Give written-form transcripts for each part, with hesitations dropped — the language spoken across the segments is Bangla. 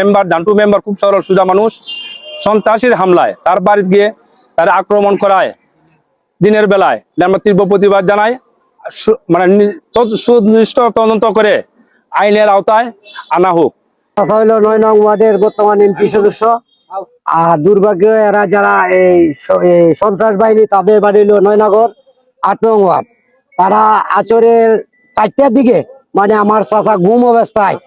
মেম্বার জান্টু মেম্বার খুব সরল সুজা মানুষ, সন্ত্রাসীর হামলায় তার বাড়িতে গিয়ে তারা আক্রমণ করায় দিনের বেলায় আমরা তীব্র প্রতিবাদ জানাই। মানে সুনির্দিষ্ট তদন্ত করে আইনের আওতায় আনা হোক। হইল ৯ নং ওয়ার্ডের বর্তমান এমপি সদস্য। আর দুর্ভাগ্য এরা যারা এই সন্ত্রাস বাহিনী, তাদের বাড়ি হলো ৯ নগর ৮ নং ওয়ার্ড। তারা আচরের ৪টার দিকে মানে আমার চাচা ঘুম অবস্থায়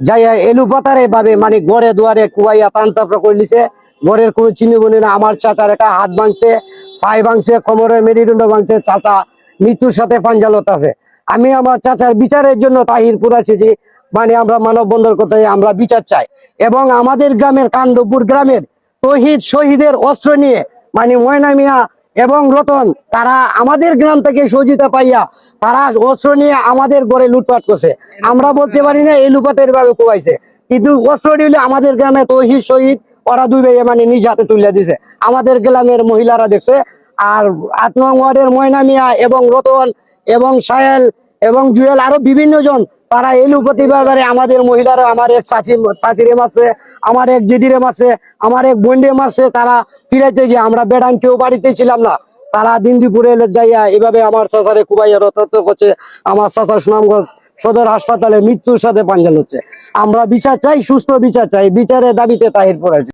যাইয়া এলুপাতারে ভাবে মানে ঘরে দুয়ারে কুয়াইয়া টানতাফরা করে নিছে। ঘরের কোনো চিনি বনি না। আমার চাচার একটা হাত ভাঙছে, পায়ে ভাঙছে, কোমরের মেরুদণ্ড ভাঙছে। চাচা মৃত্যুর সাথে পাঞ্জালত আছে। আমি আমার চাচার বিচারের জন্য তাহিরপুর আছি যে মানে আমরা মানববন্ধন করতে আমরা বিচার চাই। এবং আমাদের গ্রামের কাণ্ডপুর গ্রামের তহিদ শহীদের অস্ত্র নিয়ে মানে ময়না মিয়া এবং রতন, তারা আমাদের গ্রাম থেকে সহযোগিতা পাইয়া তারা অস্ত্র নিয়ে আমাদের ঘরে লুটপাট করছে। আমরা বলতে পারি না এই লুটপাটের ভাবে কোবাইছে, কিন্তু অস্ত্র দিলে আমাদের গ্রামে তহিদ শহীদ ওরা দুই ভাই মানে নিজ হাতে তুলে দিছে। আমাদের গ্রামের মহিলারা দেখছে। আর ৮ নং ওয়ার্ডের ময়না মিয়া এবং রতন এবং সাহেল এবং জুয়েল আরো বিভিন্ন জন তারা এলুপতি ব্যাপারে আমাদের মহিলারা, আমার এক চাচিরে মারছে, আমার এক দিদিরে মারছে, আমার এক বোনরে মারছে। তারা ফিরাইতে গিয়ে আমরা বেড়ান কেউ বাড়িতে ছিলাম না, তারা দিন দুপুরে যাইয়া এভাবে আমার চাচারে কুবাইয়া রতাত্ম করছে। আমার চাচা সুনামগঞ্জ সদর হাসপাতালে মৃত্যুর সাথে পাঞ্জাল হচ্ছে। আমরা বিচার চাই, সুস্থ বিচার চাই। বিচারের দাবিতে তাহিরপুর আছে।